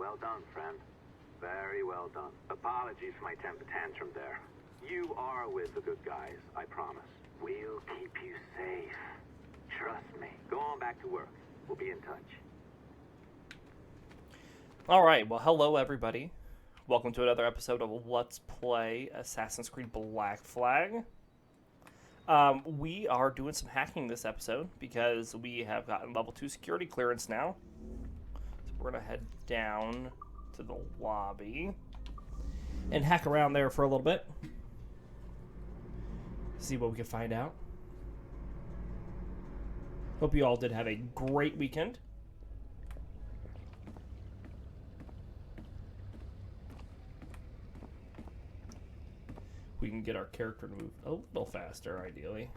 Well done, friend. Very well done. Apologies for my temper tantrum there. You are with the good guys, I promise. We'll keep you safe. Trust me. Go on back to work. We'll be in touch. Alright, well, hello everybody. Welcome to another episode of Let's Play Assassin's Creed Black Flag. We are doing some hacking this episode because we have gotten level 2 security clearance now. So we're going to head down to the lobby and hack around there for a little bit. See what we can find out. Hope you all did have a great weekend. We can get our character to move a little faster, ideally.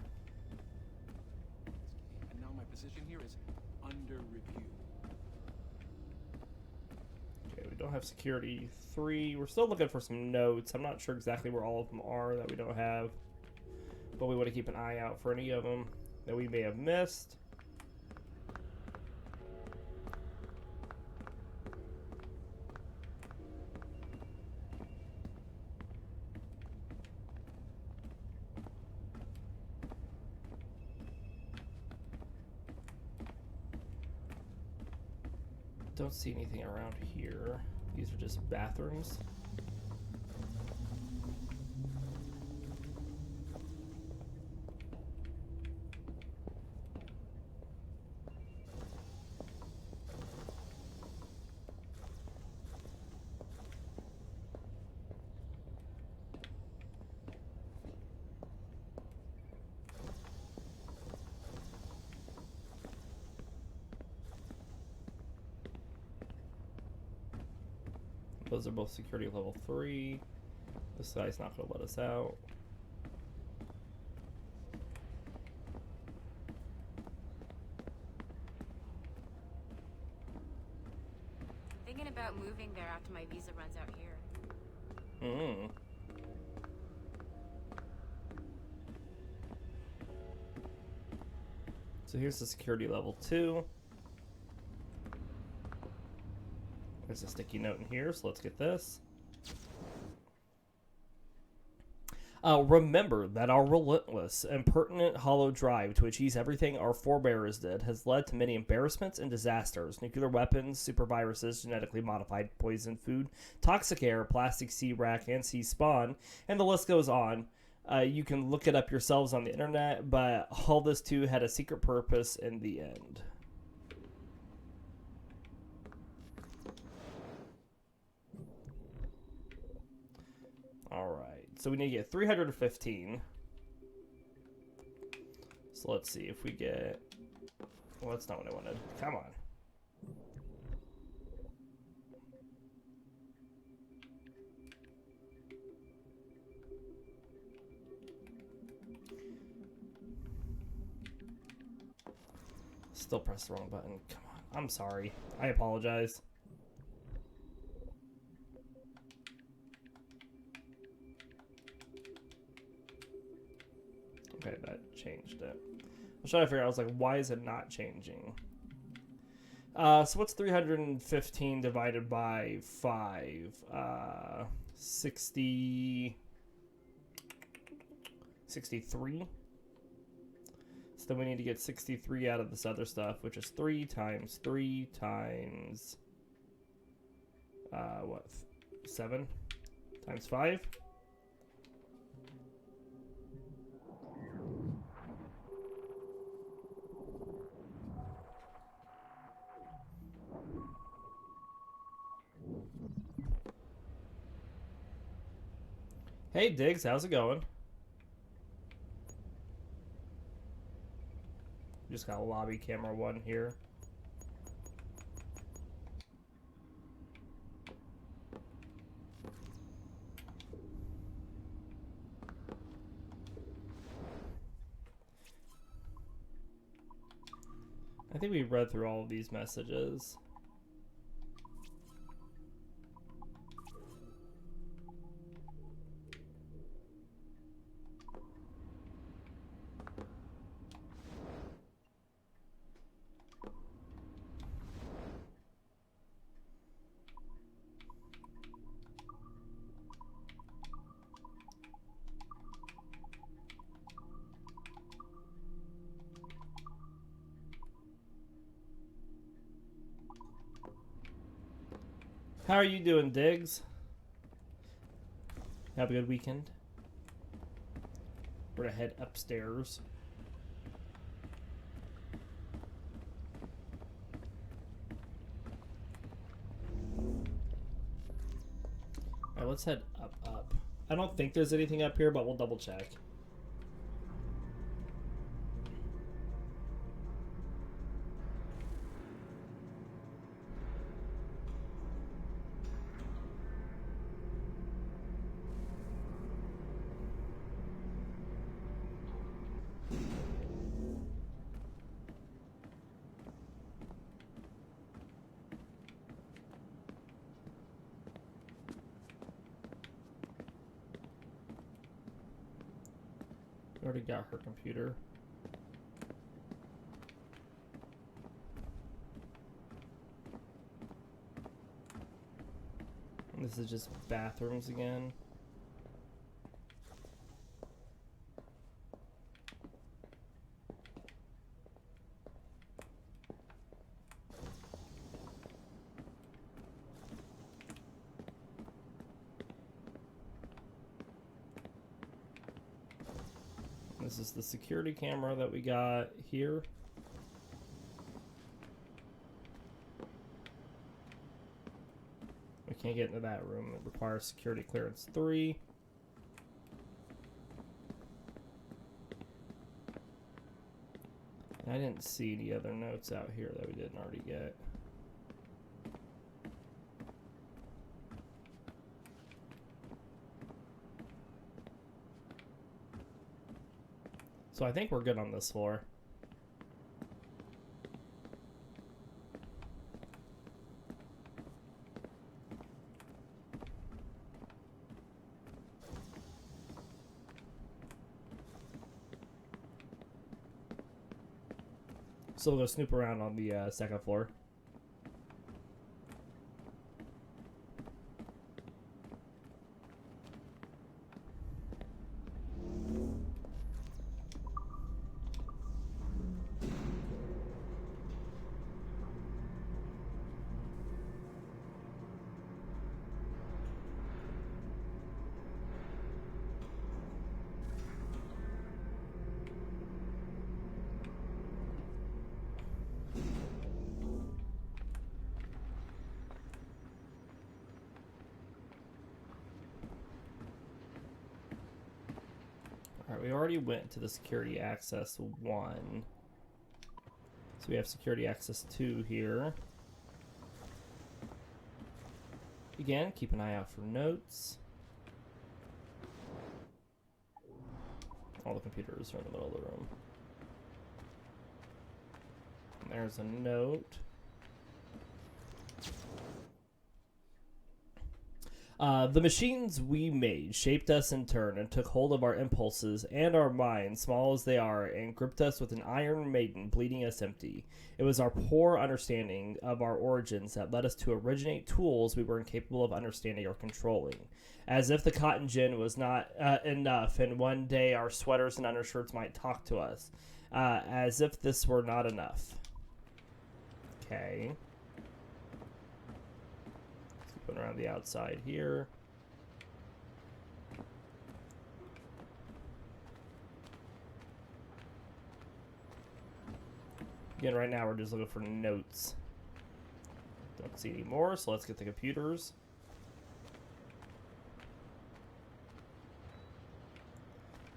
And now my position here is under review. Okay, we don't have security 3. We're still looking for some notes. I'm not sure exactly where all of them are that we don't have. But we want to keep an eye out for any of them that we may have missed. Don't see anything around here. These are just bathrooms. Those are both security level 3. This guy's not going to let us out. Thinking about moving there after my visa runs out here. So here's the security level 2. There's a sticky note in here, so let's get this. Remember that our relentless and pertinent hollow drive to achieve everything our forebears did has led to many embarrassments and disasters. Nuclear weapons, super viruses, genetically modified poison food, toxic air, plastic sea wrack, and sea spawn, and the list goes on. You can look it up yourselves on the internet, but all this too had a secret purpose in the end. Alright, so we need to get 315. So let's see if we get... Well, that's not what I wanted. Come on. Still press the wrong button. Come on. I'm sorry. I apologize. Okay, that changed it. I was trying to figure out, I was like, why is it not changing? So what's 315 divided by 5? 63? So then we need to get 63 out of this other stuff, which is 3 times 3 times... what? 7? Times 5? Hey Diggs, how's it going? Just got a lobby camera 1 here. I think we read through all of these messages. How are you doing, Diggs? Have a good weekend. We're gonna head upstairs. Alright, let's head up. I don't think there's anything up here, but we'll double check. Already got her computer. This is just bathrooms again. This is the security camera that we got here. We can't get into that room. It requires security clearance 3. I didn't see any other notes out here that we didn't already get. So I think we're good on this floor. So we'll go snoop around on the second floor. Alright, we already went to the security access 1. So we have security access 2 here. Again, keep an eye out for notes. All the computers are in the middle of the room. And there's a note. The machines we made shaped us in turn and took hold of our impulses and our minds, small as they are, and gripped us with an iron maiden, bleeding us empty. It was our poor understanding of our origins that led us to originate tools we were incapable of understanding or controlling. As if the cotton gin was not enough, and one day our sweaters and undershirts might talk to us. As if this were not enough. Okay. Around the outside here. Again, right now we're just looking for notes. Don't see any more, so let's get the computers.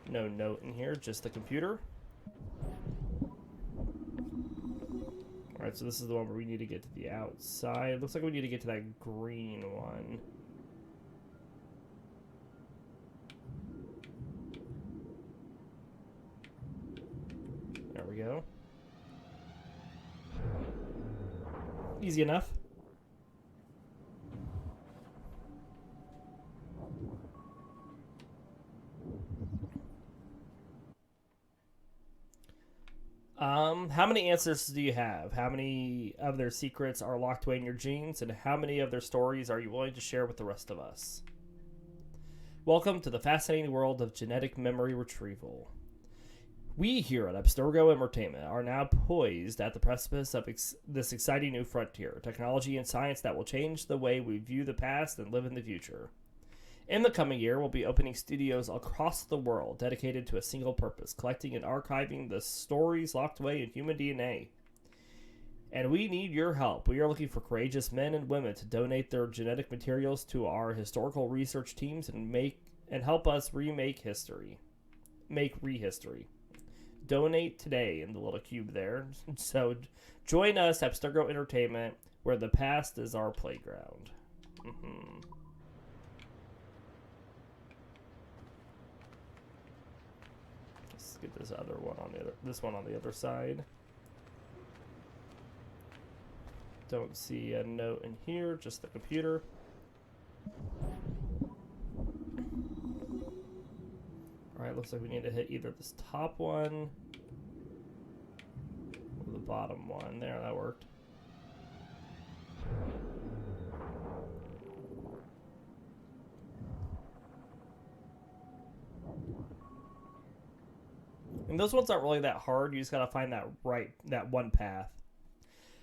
No note in here, just the computer. Alright, so this is the one where we need to get to the outside. Looks like we need to get to that green one. There we go. Easy enough. How many ancestors do you have? How many of their secrets are locked away in your genes? And how many of their stories are you willing to share with the rest of us? Welcome to the fascinating world of genetic memory retrieval. We here at Abstergo Entertainment are now poised at the precipice of this exciting new frontier, technology and science that will change the way we view the past and live in the future. In the coming year, we'll be opening studios across the world dedicated to a single purpose, collecting and archiving the stories locked away in human DNA. And we need your help. We are looking for courageous men and women to donate their genetic materials to our historical research teams and help us remake history. Make rehistory. Donate today in the little cube there. So join us at Abstergo Entertainment, where the past is our playground. Let's get this other one on the other side. Don't see a note in here, just the computer. Alright, looks like we need to hit either this top one or the bottom one. There, that worked. And those ones aren't really that hard. You just gotta find that one path.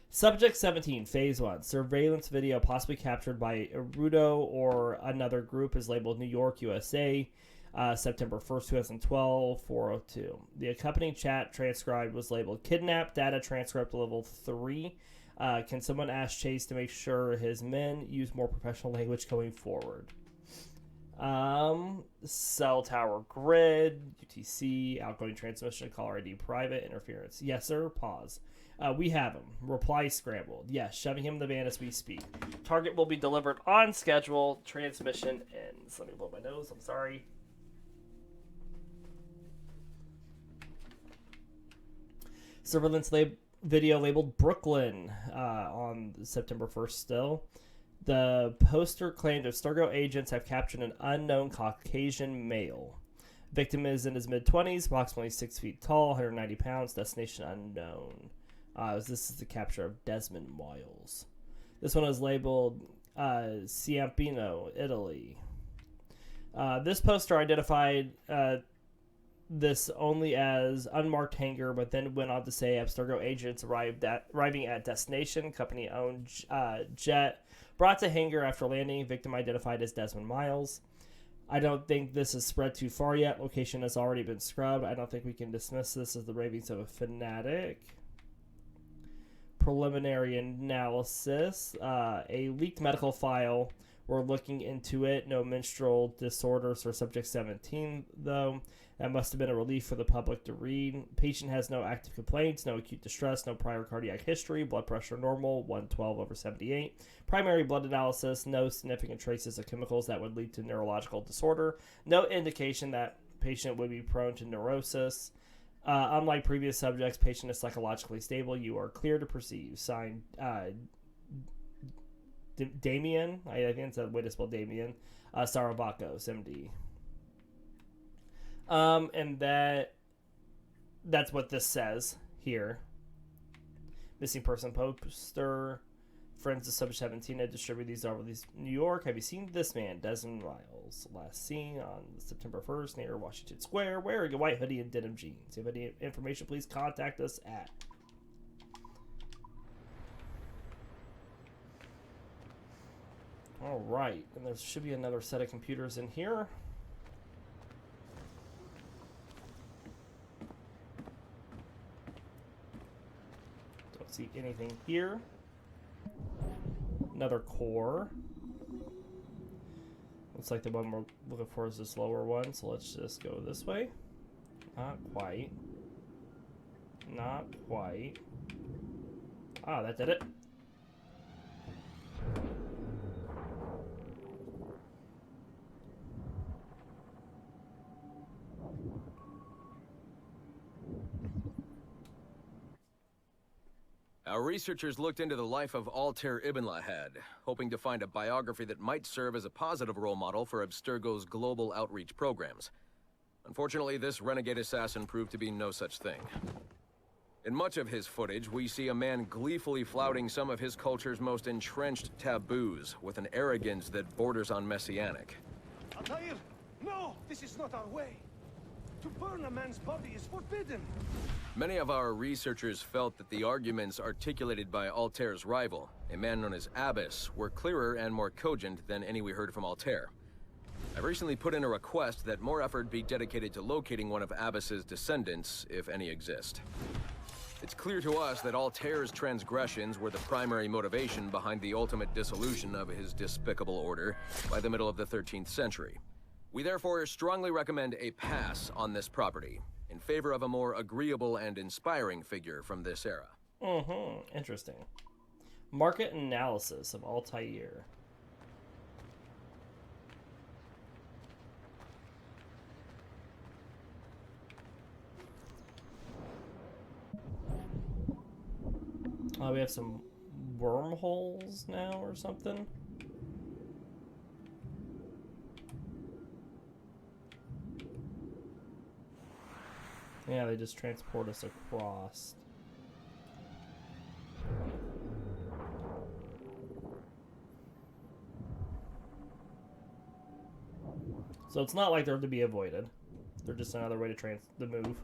Subject 17, Phase 1. Surveillance video possibly captured by Erudo or another group is labeled New York, USA. September 1st, 2012, 4:02. The accompanying chat transcribed was labeled Kidnap Data Transcript Level 3. Can someone ask Chase to make sure his men use more professional language going forward? Cell tower grid, UTC, outgoing transmission, caller ID private, interference. Yes, sir. Pause. We have him. Reply scrambled. Yes, shoving him in the van as we speak. Target will be delivered on schedule. Transmission ends. Let me blow my nose. I'm sorry. Surveillance video labeled Brooklyn on September 1st still. The poster claimed Abstergo agents have captured an unknown Caucasian male. Victim is in his mid-20s, approximately 6 feet tall, 190 pounds, destination unknown. This is the capture of Desmond Miles. This one is labeled Ciampino, Italy. This poster identified this only as unmarked hangar, but then went on to say Abstergo agents arriving at destination, company-owned jet, brought to hangar after landing, victim identified as Desmond Miles. I don't think this is spread too far yet. Location has already been scrubbed. I don't think we can dismiss this as the ravings of a fanatic. Preliminary analysis. A leaked medical file. We're looking into it. No menstrual disorders for subject 17, though. That must have been a relief for the public to read. Patient has no active complaints, no acute distress, no prior cardiac history, blood pressure normal, 112/78. Primary blood analysis, no significant traces of chemicals that would lead to neurological disorder. No indication that patient would be prone to neurosis. Unlike previous subjects, patient is psychologically stable. You are clear to proceed. Signed, Damien. I think it's a way to spell Damien. Sarabakos, MD. And that's what this says here. Missing person poster. Friends of Subject 17 had distributed these over New York. Have you seen this man, Desmond Miles? Last seen on September 1st near Washington Square, wearing a white hoodie and denim jeans. If you have any information, please contact us at. All right, and there should be another set of computers in here. Don't see anything here. Another core. Looks like the one we're looking for is this lower one, so let's just go this way. Not quite. Not quite. Ah, that did it. Our researchers looked into the life of Altair Ibn Lahad, hoping to find a biography that might serve as a positive role model for Abstergo's global outreach programs. Unfortunately, this renegade assassin proved to be no such thing. In much of his footage, we see a man gleefully flouting some of his culture's most entrenched taboos, with an arrogance that borders on messianic. Altair! No! This is not our way! To burn a man's body is forbidden. Many of our researchers felt that the arguments articulated by Altair's rival, a man known as Abyss, were clearer and more cogent than any we heard from Altair. I recently put in a request that more effort be dedicated to locating one of Abyss's descendants, if any exist. It's clear to us that Altair's transgressions were the primary motivation behind the ultimate dissolution of his despicable order by the middle of the 13th century. We therefore strongly recommend a pass on this property, in favor of a more agreeable and inspiring figure from this era. Interesting. Market analysis of Altair. We have some wormholes now or something. Yeah, they just transport us across. So it's not like they're to be avoided. They're just another way to move. What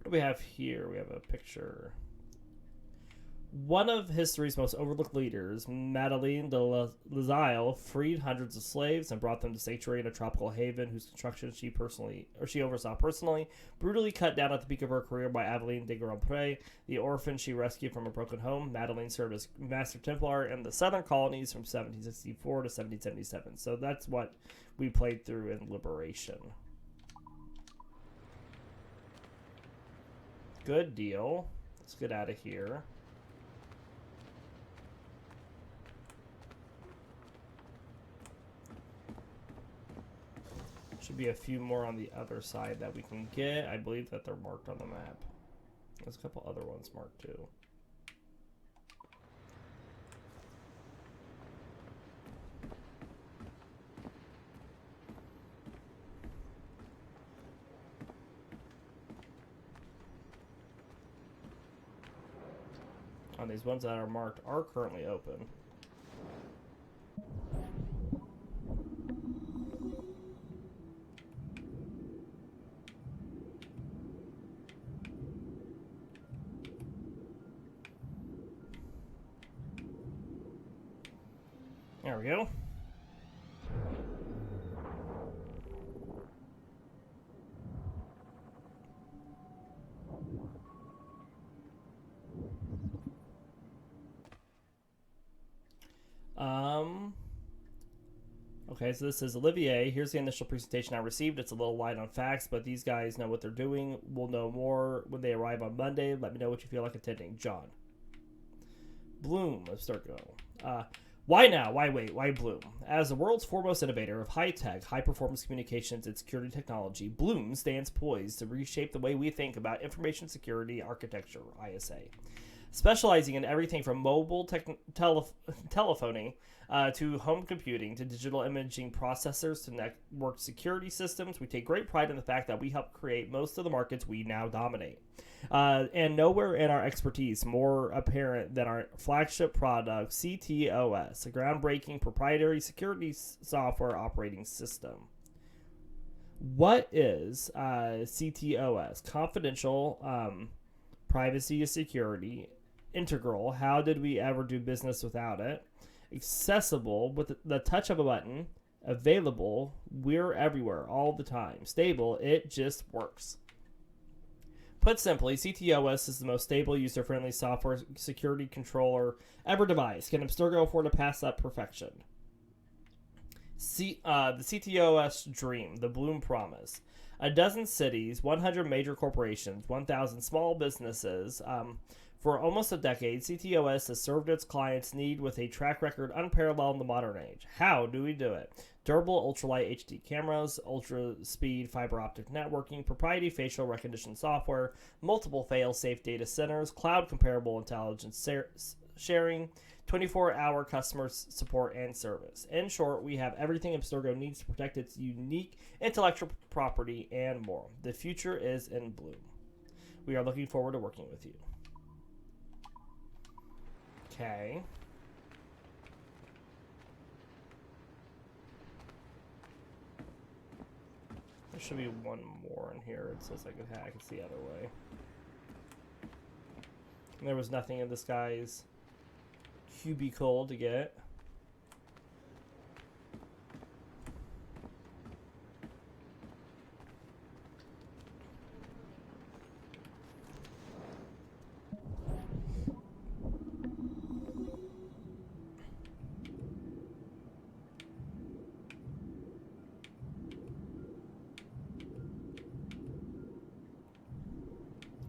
do we have here? We have a picture. One of history's most overlooked leaders, Madeleine de Lazille, freed hundreds of slaves and brought them to sanctuary in a tropical haven whose construction she oversaw personally. Brutally cut down at the peak of her career by Aveline de Grandpré, the orphan she rescued from a broken home, Madeleine served as Master Templar in the southern colonies from 1764 to 1777. So that's what we played through in Liberation. Good deal. Let's get out of here. Should be a few more on the other side that we can get. I believe that they're marked on the map. There's a couple other ones marked too. On these ones that are marked are currently open. There we go. Okay, so this is Olivier. Here's the initial presentation I received. It's a little light on facts, but these guys know what they're doing. We'll know more when they arrive on Monday. Let me know what you feel like attending. John. Bloom of Sturgo. Why now? Why wait? Why Bloom? As the world's foremost innovator of high-tech, high-performance communications and security technology, Bloom stands poised to reshape the way we think about information security architecture, ISA. Specializing in everything from mobile telephony to home computing to digital imaging processors to network security systems, we take great pride in the fact that we help create most of the markets we now dominate. And nowhere in our expertise more apparent than our flagship product, CTOS, a groundbreaking proprietary security software operating system. What is CTOS? Confidential, privacy and security, integral. How did we ever do business without it? Accessible with the touch of a button. Available. We're everywhere all the time. Stable. It just works. Put simply, CTOS is the most stable, user-friendly software security controller ever devised. Can Abstergo afford to pass that perfection? The CTOS dream, the Bloom promise. A dozen cities, 100 major corporations, 1,000 small businesses. For almost a decade, CTOS has served its clients' need with a track record unparalleled in the modern age. How do we do it? Durable ultralight HD cameras, ultra-speed fiber optic networking, proprietary facial recognition software, multiple fail-safe data centers, cloud-comparable intelligence sharing, 24-hour customer support and service. In short, we have everything Abstergo needs to protect its unique intellectual property and more. The future is in Bloom. We are looking forward to working with you. Okay. There should be one more in here. It says I could hack. It's the other way. And there was nothing in this guy's cubicle to get.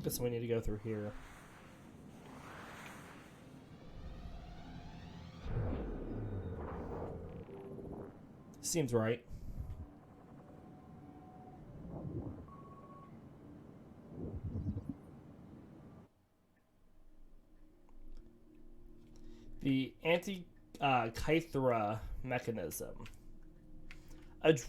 Guess we need to go through here. Seems right. The anti-Kythera mechanism.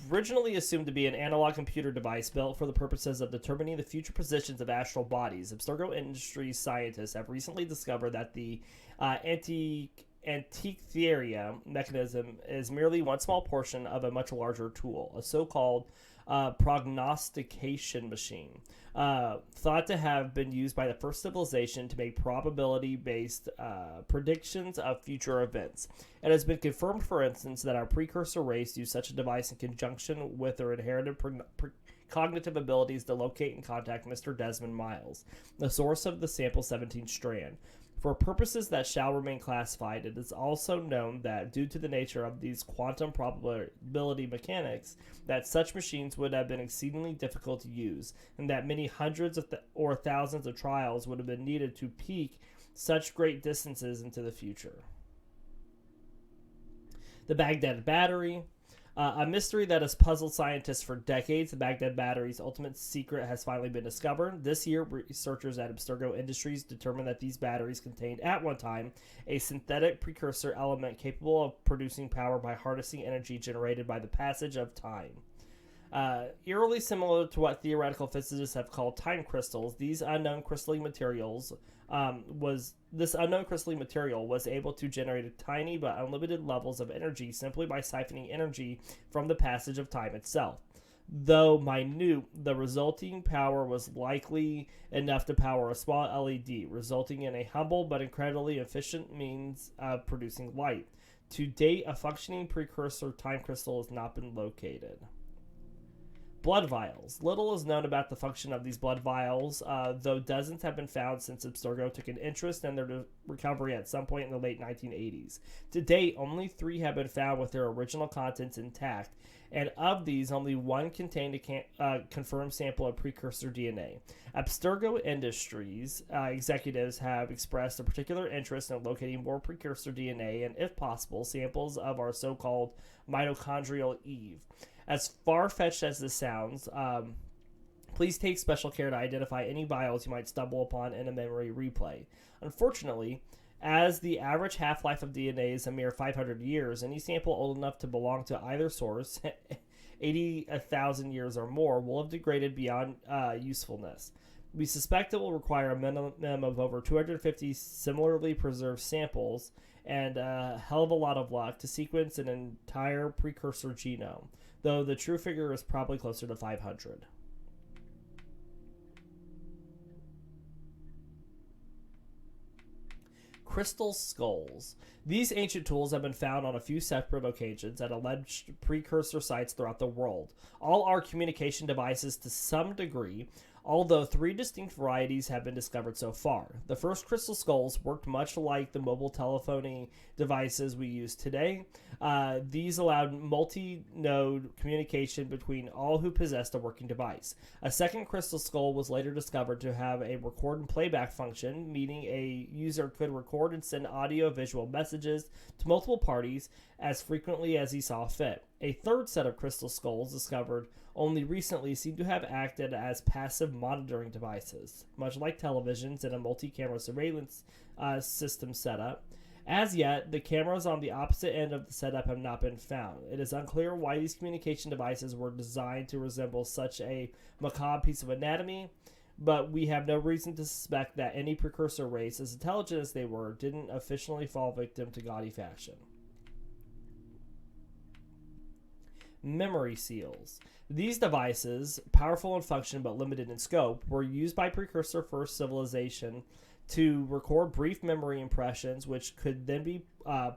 Originally assumed to be an analog computer device built for the purposes of determining the future positions of astral bodies, Abstergo Industries scientists have recently discovered that the Antikythera mechanism is merely one small portion of a much larger tool, a so-called prognostication machine, thought to have been used by the first civilization to make probability-based predictions of future events. It has been confirmed, for instance, that our precursor race used such a device in conjunction with their inherited cognitive abilities to locate and contact Mr. Desmond Miles, the source of the sample 17 strand. For purposes that shall remain classified, it is also known that due to the nature of these quantum probability mechanics, that such machines would have been exceedingly difficult to use, and that many hundreds of or thousands of trials would have been needed to peak such great distances into the future. The Baghdad Battery. A mystery that has puzzled scientists for decades, the Baghdad Battery's ultimate secret has finally been discovered. This year, researchers at Abstergo Industries determined that these batteries contained, at one time, a synthetic precursor element capable of producing power by harnessing energy generated by the passage of time. Eerily similar to what theoretical physicists have called time crystals, these unknown crystalline materials was able to generate tiny but unlimited levels of energy simply by siphoning energy from the passage of time itself. Though minute, the resulting power was likely enough to power a small LED, resulting in a humble but incredibly efficient means of producing light. To date, a functioning precursor time crystal has not been located. Blood vials. Little is known about the function of these blood vials, though dozens have been found since Abstergo took an interest in their recovery at some point in the late 1980s. To date, only 3 have been found with their original contents intact, and of these, only 1 contained a confirmed sample of precursor DNA. Abstergo Industries executives have expressed a particular interest in locating more precursor DNA and, if possible, samples of our so-called mitochondrial Eve. As far-fetched as this sounds, please take special care to identify any vials you might stumble upon in a memory replay. Unfortunately, as the average half-life of DNA is a mere 500 years, any sample old enough to belong to either source, 80,000 years or more, will have degraded beyond usefulness. We suspect it will require a minimum of over 250 similarly preserved samples and a hell of a lot of luck to sequence an entire precursor genome, though the true figure is probably closer to 500. Crystal skulls. These ancient tools have been found on a few separate occasions at alleged precursor sites throughout the world. All are communication devices to some degree, although 3 distinct varieties have been discovered so far. The first crystal skulls worked much like the mobile telephony devices we use today. These allowed multi-node communication between all who possessed a working device. A second crystal skull was later discovered to have a record and playback function, meaning a user could record and send audio-visual messages to multiple parties as frequently as he saw fit. A third set of crystal skulls discovered only recently seem to have acted as passive monitoring devices, much like televisions in a multi-camera surveillance system setup. As yet, the cameras on the opposite end of the setup have not been found. It is unclear why these communication devices were designed to resemble such a macabre piece of anatomy, but we have no reason to suspect that any precursor race, as intelligent as they were, didn't officially fall victim to gaudy fashion. memory seals. These devices, powerful in function but limited in scope, were used by precursor first civilization to record brief memory impressions which could then be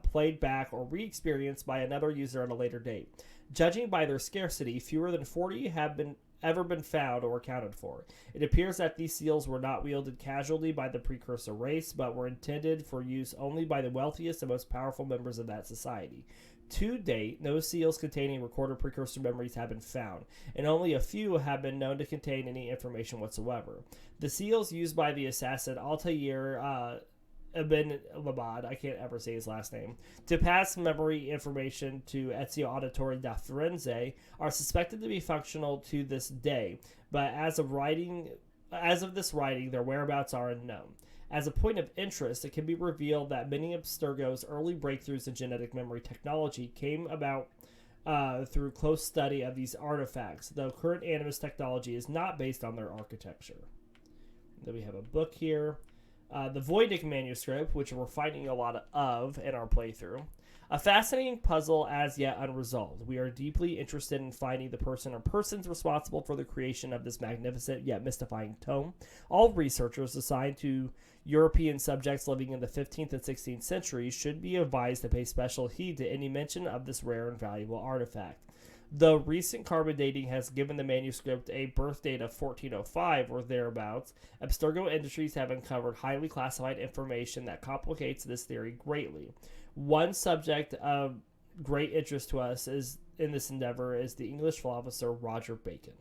played back or re-experienced by another user at a later date. Judging by their scarcity, fewer than 40 have ever been found or accounted for. It appears that these seals were not wielded casually by the precursor race, but were intended for use only by the wealthiest and most powerful members of that society. To date, no seals containing recorded precursor memories have been found, and only a few have been known to contain any information whatsoever. The seals used by the assassin Altair Ibn Labad, I can't ever say his last name, to pass memory information to Ezio Auditore da Firenze are suspected to be functional to this day, but as of this writing, their whereabouts are unknown. As a point of interest, it can be revealed that many of Abstergo's early breakthroughs in genetic memory technology came about through close study of these artifacts, though current Animus technology is not based on their architecture. Then we have a book here. The Voynich manuscript, which we're finding a lot of in our playthrough. A fascinating puzzle as yet unresolved. We are deeply interested in finding the person or persons responsible for the creation of this magnificent yet mystifying tome. All researchers assigned to European subjects living in the 15th and 16th centuries should be advised to pay special heed to any mention of this rare and valuable artifact. Though recent carbon dating has given the manuscript a birth date of 1405 or thereabouts, Abstergo Industries have uncovered highly classified information that complicates this theory greatly. One subject of great interest to us in this endeavor is the English philosopher Roger Bacon.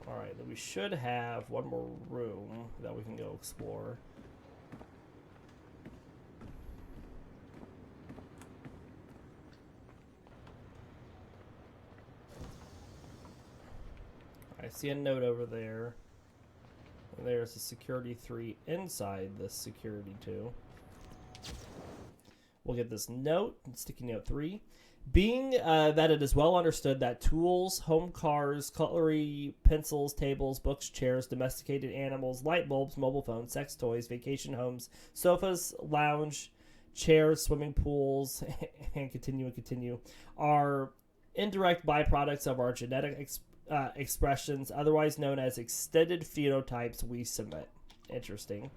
Alright, then we should have one more room that we can go explore. I see a note over there. There's a security 3 inside this security 2. We'll get this note, sticky note 3. Being that it is well understood that tools, home cars, cutlery, pencils, tables, books, chairs, domesticated animals, light bulbs, mobile phones, sex toys, vacation homes, sofas, lounge, chairs, swimming pools, and continue, are indirect byproducts of our genetic expressions, otherwise known as extended phenotypes, we submit. Interesting.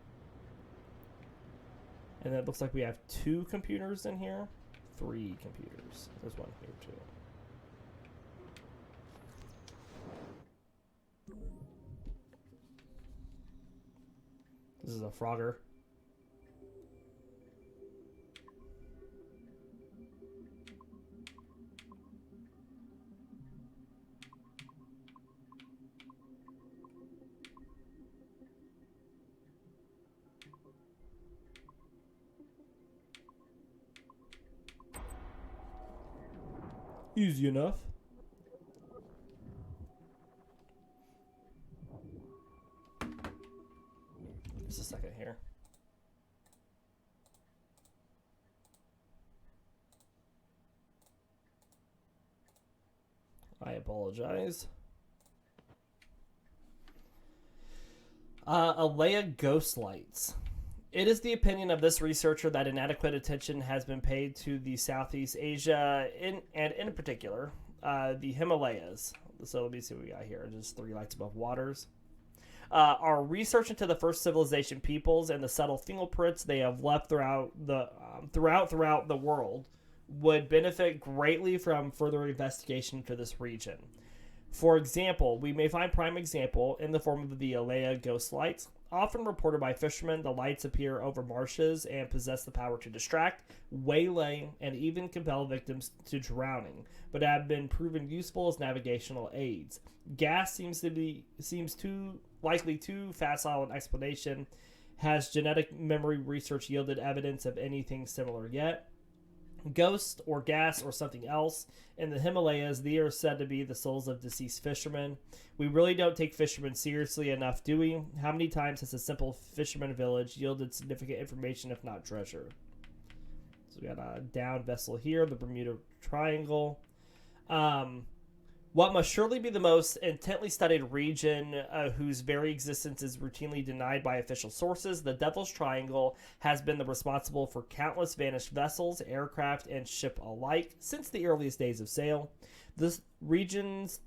And then it looks like we have 2 computers in here. 3 computers. There's one here too. This is a Frogger. Easy enough. Just a second here. I apologize. Alea Ghost Lights. It is the opinion of this researcher that inadequate attention has been paid to the Southeast Asia, and in particular, the Himalayas. So let me see what we got here. Just 3 lights above waters. Our research into the first civilization peoples and the subtle fingerprints they have left throughout the world would benefit greatly from further investigation into this region. For example, we may find prime example in the form of the Alea Ghost Lights. Often reported by fishermen, the lights appear over marshes and possess the power to distract, waylay, and even compel victims to drowning, but have been proven useful as navigational aids. Gas seems too likely too facile an explanation. Has genetic memory research yielded evidence of anything similar yet? Ghost or gas or something else. In the Himalayas, they are said to be the souls of deceased fishermen. We really don't take fishermen seriously enough, do we? How many times has a simple fisherman village yielded significant information, if not treasure? So we got a downed vessel here, the Bermuda Triangle. What must surely be the most intently studied region whose very existence is routinely denied by official sources, the Devil's Triangle has been the responsible for countless vanished vessels, aircraft, and ship alike since the earliest days of sail. This region's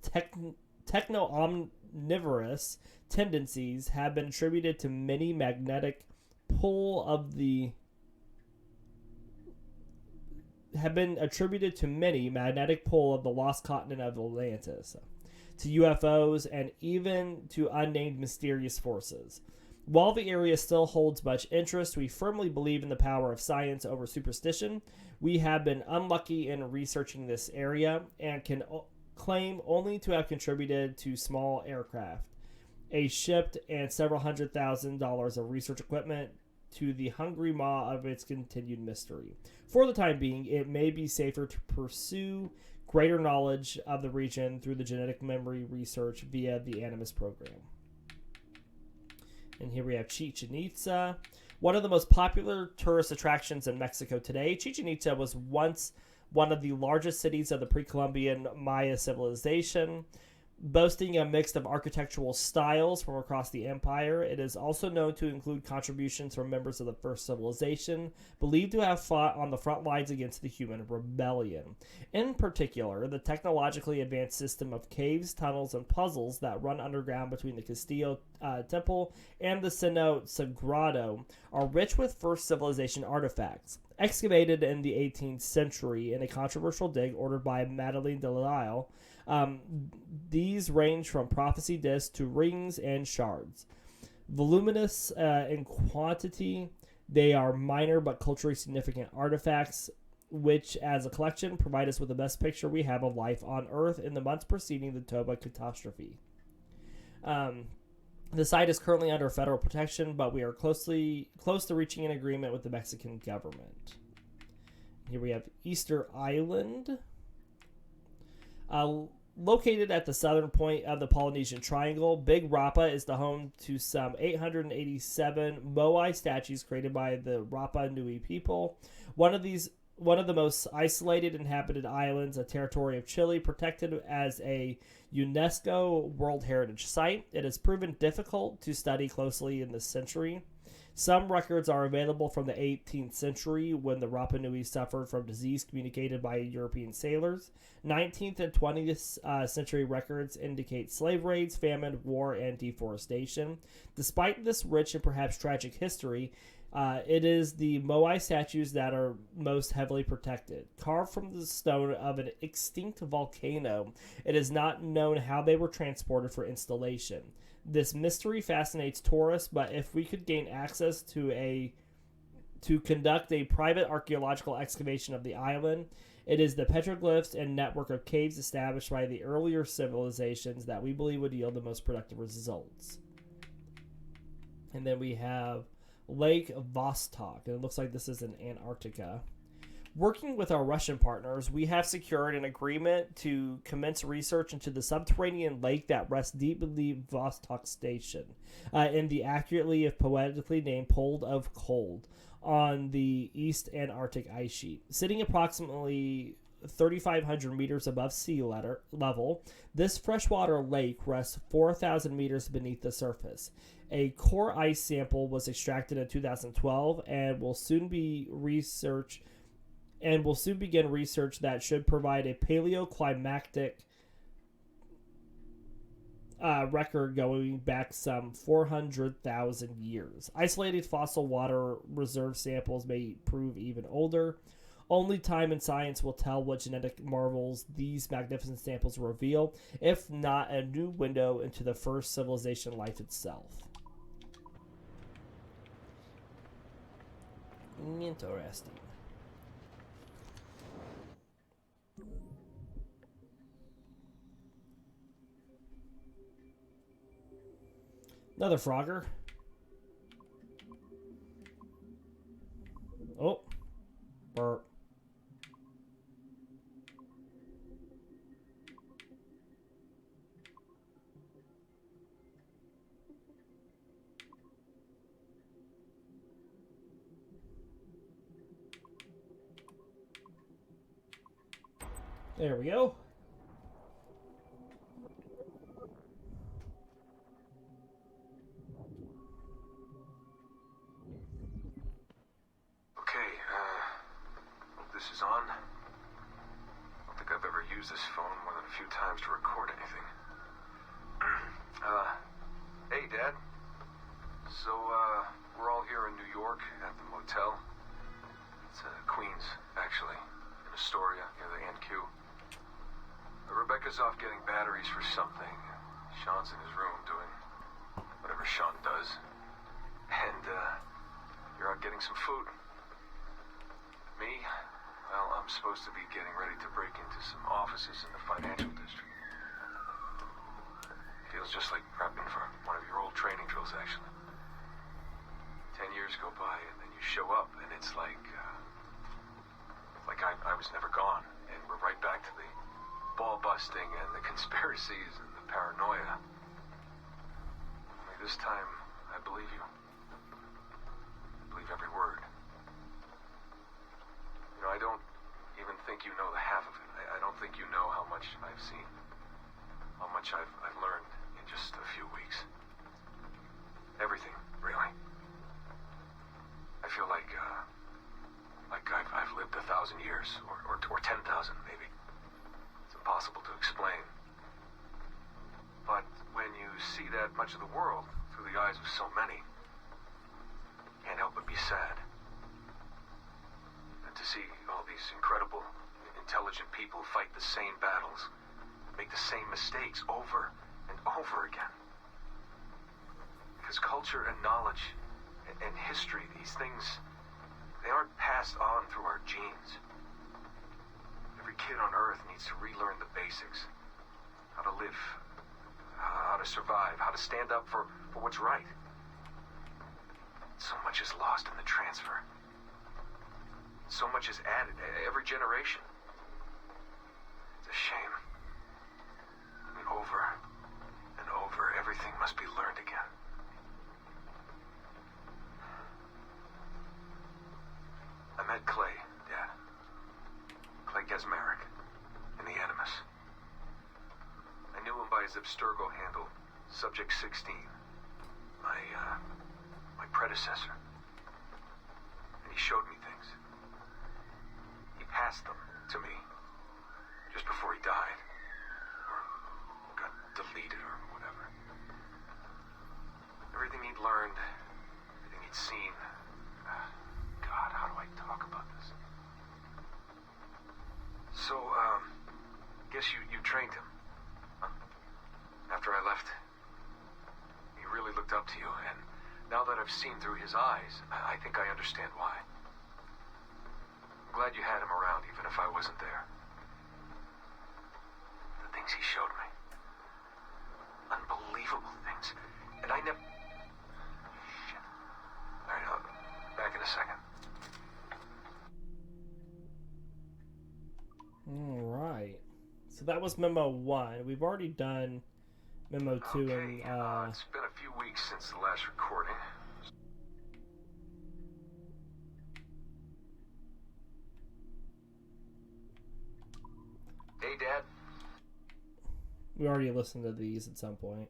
techno-omnivorous tendencies have been attributed to many magnetic pull of the lost continent of Atlantis, to UFOs, and even to unnamed mysterious forces. While the area still holds much interest, we firmly believe in the power of science over superstition. We have been unlucky in researching this area and can claim only to have contributed to small aircraft, a ship, and several $100,000 of research equipment to the hungry maw of its continued mystery. For the time being, it may be safer to pursue greater knowledge of the region through the genetic memory research via the Animus program. And here we have Chichen Itza, one of the most popular tourist attractions in Mexico today. Chichen Itza was once one of the largest cities of the pre-Columbian Maya civilization, boasting a mix of architectural styles from across the empire. It is also known to include contributions from members of the first civilization, believed to have fought on the front lines against the human rebellion. In particular, the technologically advanced system of caves, tunnels, and puzzles that run underground between the Castillo Temple and the Cenote Sagrado are rich with first civilization artifacts. Excavated in the 18th century in a controversial dig ordered by Madeleine de Lisle, these range from prophecy discs to rings and shards. Voluminous in quantity, they are minor but culturally significant artifacts, which, as a collection, provide us with the best picture we have of life on Earth in the months preceding the Toba catastrophe. The site is currently under federal protection, but we are close to reaching an agreement with the Mexican government. Here we have Easter Island. Located at the southern point of the Polynesian Triangle, Big Rapa is the home to some 887 Moai statues created by the Rapa Nui people. One of the most isolated inhabited islands, a territory of Chile, protected as a UNESCO World Heritage Site. It has proven difficult to study closely in this century. Some records are available from the 18th century when the Rapa Nui suffered from disease communicated by European sailors. 19th and 20th century records indicate slave raids, famine, war, and deforestation. Despite this rich and perhaps tragic history, it is the Moai statues that are most heavily protected. Carved from the stone of an extinct volcano, it is not known how they were transported for installation. This mystery fascinates tourists, but if we could gain access to conduct a private archaeological excavation of the island, it is the petroglyphs and network of caves established by the earlier civilizations that we believe would yield the most productive results. And then we have Lake Vostok, and it looks like this is in Antarctica. Working with our Russian partners, we have secured an agreement to commence research into the subterranean lake that rests deep beneath Vostok Station, in the accurately, if poetically named, Pole of Cold, on the East Antarctic ice sheet. Sitting approximately 3,500 meters above sea level, this freshwater lake rests 4,000 meters beneath the surface. A core ice sample was extracted in 2012 and will soon begin research that should provide a paleoclimatic record going back some 400,000 years. Isolated fossil water reserve samples may prove even older. Only time and science will tell what genetic marvels these magnificent samples reveal, if not a new window into the first civilization life itself. Interesting. Another Frogger. Oh. Burp. There we go. is on. I don't think I've ever used this phone more than a few times to record anything. Hey, Dad. So, we're all here in New York at the motel. It's Queens, actually, in Astoria, near the NQ. Rebecca's off getting batteries for something. Sean's in his room doing whatever Sean does. And, you're out getting some food. Me? Well, I'm supposed to be getting ready to break into some offices in the financial district. Feels just like prepping for one of your old training drills, actually. 10 years go by, and then you show up, and it's like I was never gone. And we're right back to the ball busting and the conspiracies and the paranoia. Only this time, I believe you. I believe every word. You know, I don't even think you know the half of it. I don't think you know how much I've seen. How much I've learned in just a few weeks. Everything, really. I feel like I've lived 1,000 years, or 10,000 maybe. It's impossible to explain. But when you see that much of the world through the eyes of so many, you can't help but be sad. And to see all these incredible, intelligent people fight the same battles, make the same mistakes over and over again. Because culture and knowledge and history, these things, they aren't passed on through our genes. Every kid on Earth needs to relearn the basics. How to live, how to survive, how to stand up for what's right. So much is lost in the transfer. So much is added every generation. It's a shame. I mean, over and over, everything must be learned again. I met Clay, Dad. Clay Gesmerick, in the Animus. I knew him by his Abstergo handle, Subject 16. My predecessor. And he showed me things. He passed them to me just before he died. Or got deleted or whatever. Everything he'd learned, everything he'd seen. God, how do I talk about this? So, guess you trained him. Huh? After I left, he really looked up to you, and now that I've seen through his eyes, I think I understand why. I'm glad you had him around, even if I wasn't there. The things he showed me. Unbelievable things. And I never... Shit. All right, back in a second. Alright. So that was Memo 1. We've already done Memo 2 Okay, and it's been a few weeks since the last recording. Hey, Dad. we already listened to these at some point.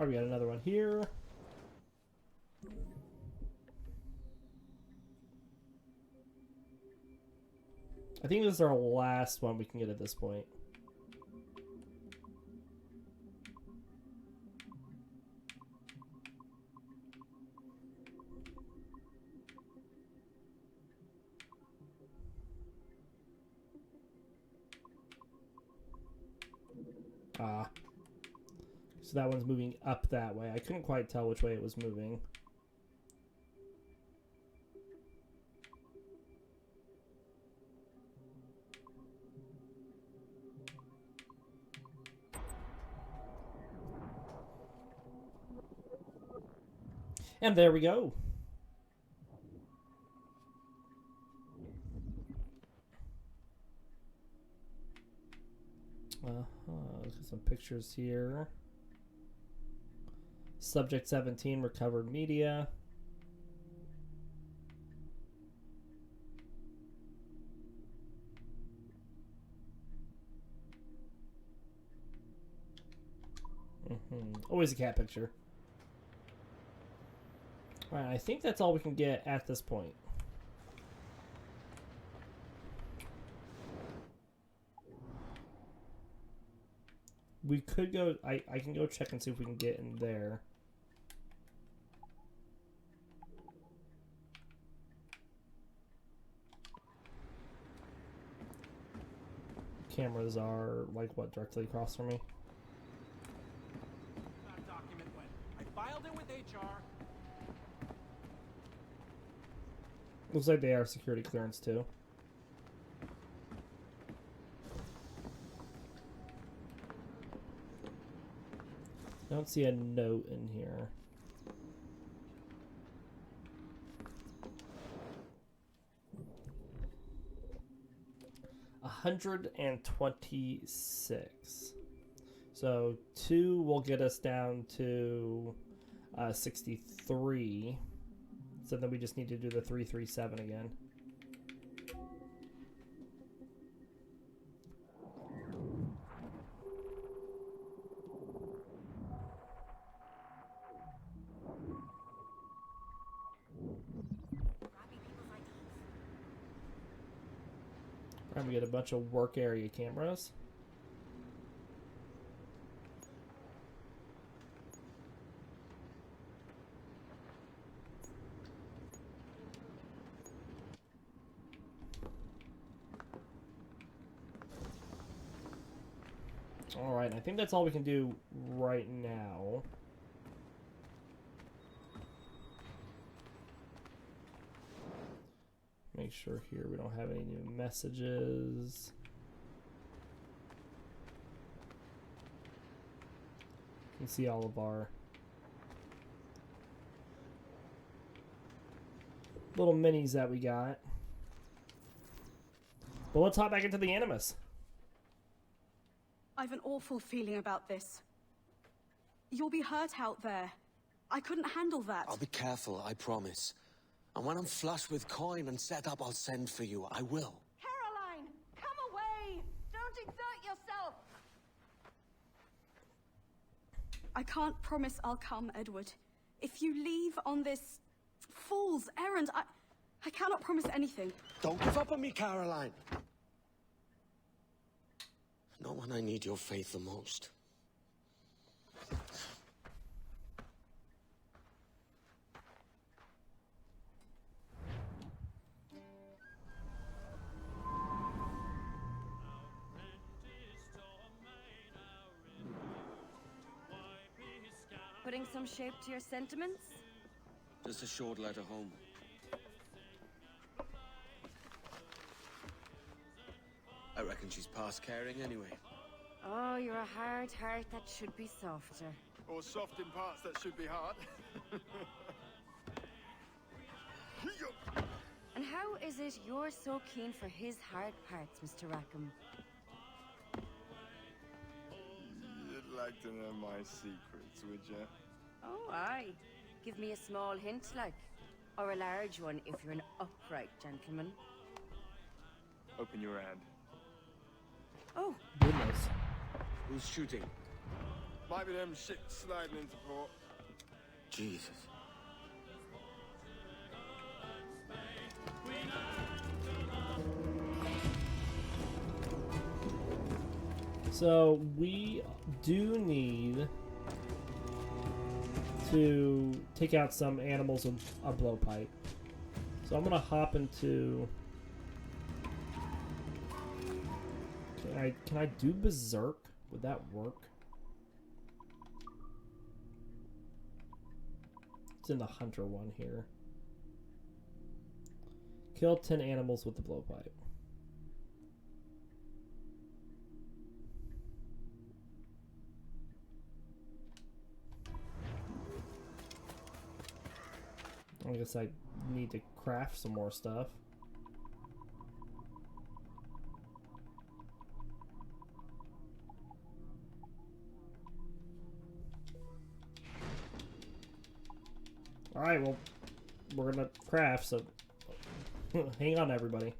Oh, we got another one here. I think this is our last one we can get at this point. So that one's moving up that way. I couldn't quite tell which way it was moving. And there we go. Let's get some pictures here. Subject 17, recovered media. Always a cat picture. Alright, I think that's all we can get at this point. We could go... I can go check and see if we can get in there. Cameras are, like, what, directly across from me? That document went. I filed it with HR. Looks like they are security clearance, too. I don't see a note in here. $126. So 2 will get us down to 63. So then we just need to do the 337 again. And we get a bunch of work area cameras. Alright, I think that's all we can do right now. Make sure here we don't have any new messages. You can see all of our little minis that we got. But let's hop back into the Animus. I've an awful feeling about this. You'll be hurt out there. I couldn't handle that. I'll be careful, I promise. And when I'm flush with coin and set up, I'll send for you. I will. Caroline, come away! Don't exert yourself! I can't promise I'll come, Edward. If you leave on this fool's errand, I cannot promise anything. Don't give up on me, Caroline! Not when I need your faith the most. Putting some shape to your sentiments? Just a short letter home. I reckon she's past caring anyway. Oh, you're a hard heart that should be softer. Or soft in parts that should be hard. And how is it you're so keen for his hard parts, Mr. Rackham? You'd like to know my secrets, would you? Oh, aye. Give me a small hint, like. Or a large one, if you're an upright gentleman. Open your hand. Oh. Goodness. Who's shooting? Might be them ships sliding into port. Jesus. So we do need to take out some animals with a blowpipe. So I'm gonna hop into. Can I do Berserk? Would that work? It's in the Hunter one here. Kill 10 animals with the blowpipe. I guess I need to craft some more stuff. Alright, well, we're gonna craft, so hang on, everybody.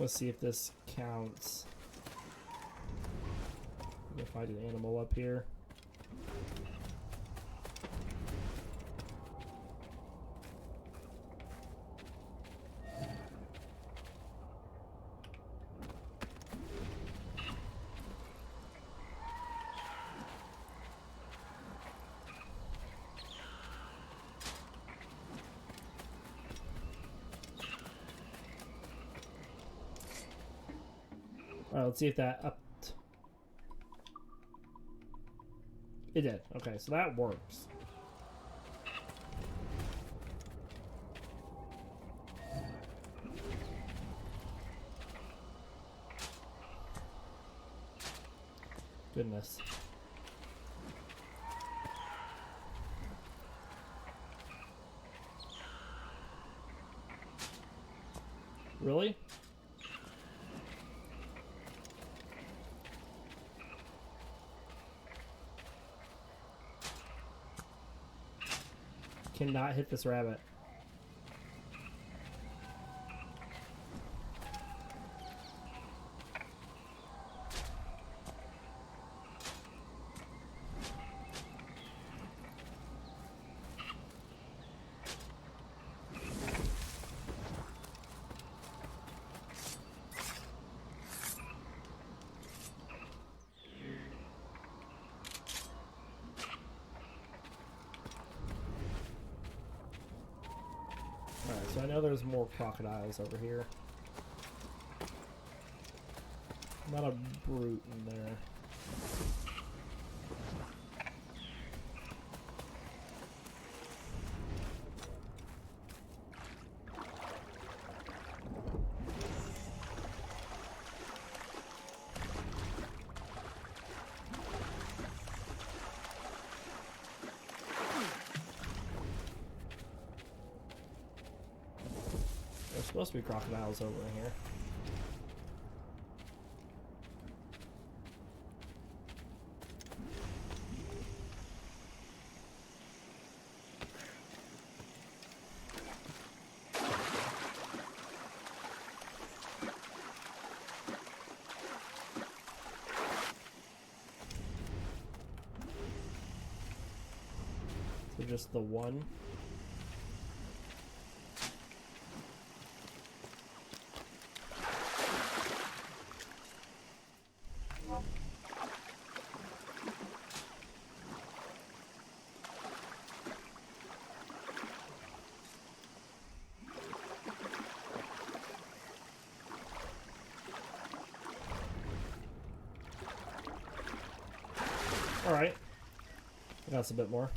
Let's see if this counts. I'm gonna find an animal up here. Alright, let's see if that upped. It did. Okay, so that works. Goodness. Really? Cannot hit this rabbit. Alright, so I know there's more crocodiles over here. Not a brute in there. There's supposed to be crocodiles over in here. So just the one. Alright. That's a bit more.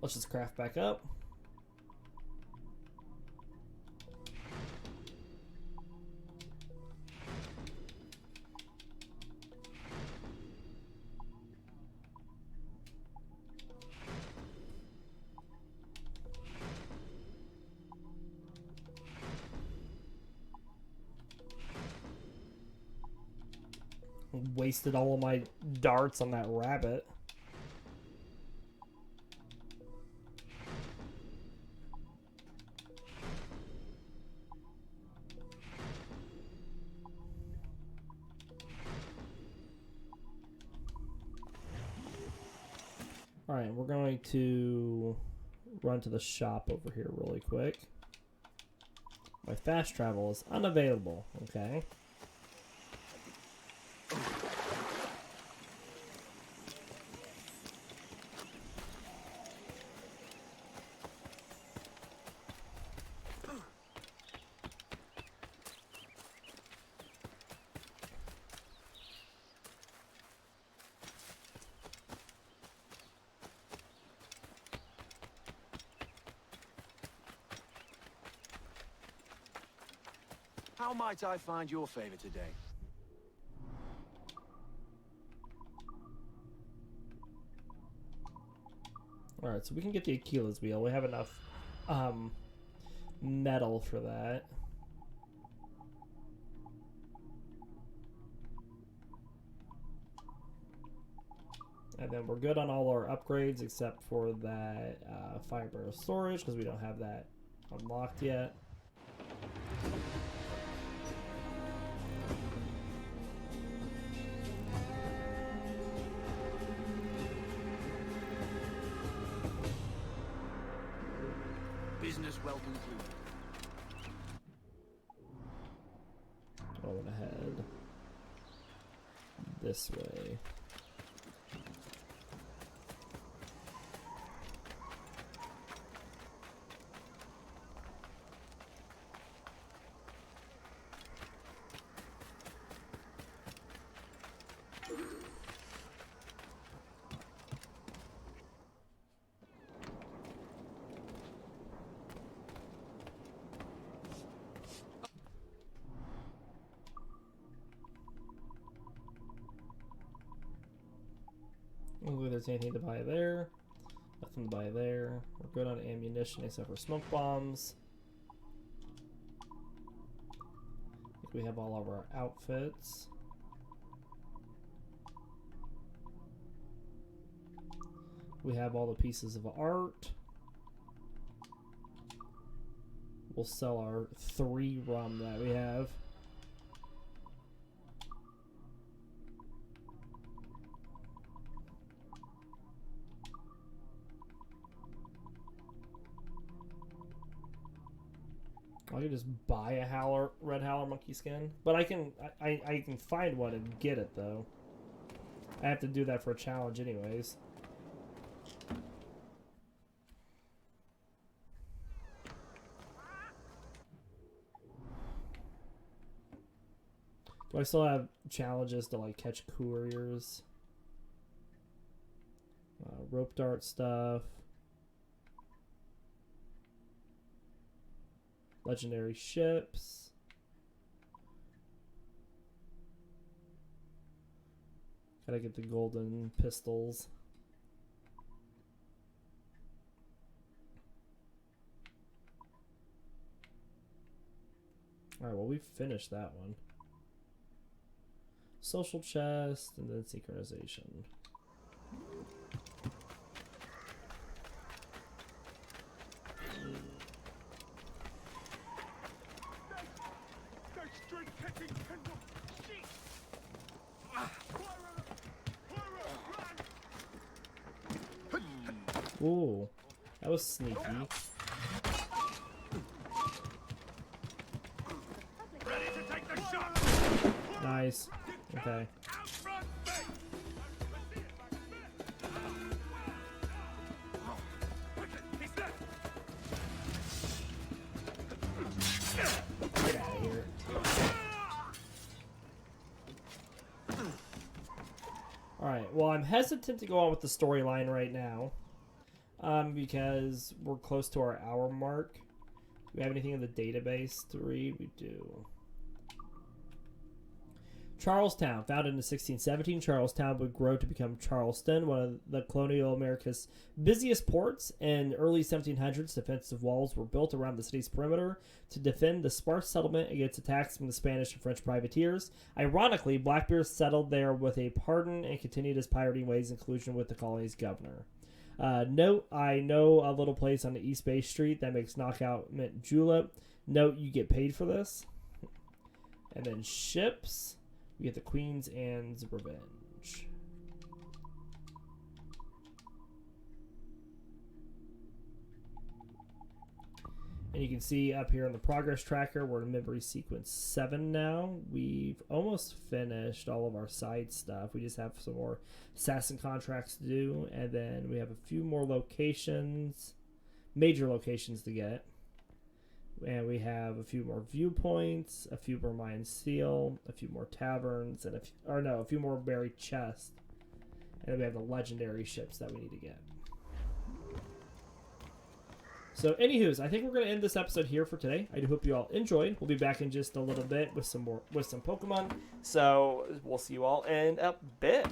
Let's just craft back up. Wasted all of my darts on that rabbit. Alright, we're going to run to the shop over here really quick. My fast travel is unavailable, okay? How might I find your favor today? Alright, so we can get the Achilles wheel. We have enough metal for that. And then we're good on all our upgrades except for that fire barrel storage because we don't have that unlocked yet. Business well concluded. I want to head this way. I don't think there's anything to buy there. Nothing to buy there. We're good on ammunition except for smoke bombs. I think we have all of our outfits. We have all the pieces of art. We'll sell our 3 rum that we have. I can just buy a red howler monkey skin, but I can find one and get it though. I have to do that for a challenge anyways. Do I still have challenges to like catch couriers? Rope dart stuff. Legendary ships. Gotta get the golden pistols. Alright, well, we finished that one. Social chest and then synchronization. Ooh, that was sneaky. Ready to take the shot. Nice. Okay. Get out of here. Alright, well, I'm hesitant to go on with the storyline right now. Because we're close to our hour mark. Do we have anything in the database to read? We do. Charlestown. Founded in 1617, Charlestown would grow to become Charleston, one of the colonial America's busiest ports. In early 1700s, defensive walls were built around the city's perimeter to defend the sparse settlement against attacks from the Spanish and French privateers. Ironically, Blackbeard settled there with a pardon and continued his pirating ways in collusion with the colony's governor. Note, I know a little place on the East Bay Street that makes knockout mint julep. Note, you get paid for this. And then ships. We get the Queen's Anne's Revenge. And you can see up here on the progress tracker, we're in memory sequence 7 now. We've almost finished all of our side stuff. We just have some more assassin contracts to do. And then we have a few more locations, major locations to get. And we have a few more viewpoints, a few more Mayan Steel, a few more taverns, and a few more buried chests. And then we have the legendary ships that we need to get. So, anywho's, I think we're going to end this episode here for today. I do hope you all enjoyed. We'll be back in just a little bit with some Pokemon. So, we'll see you all in a bit.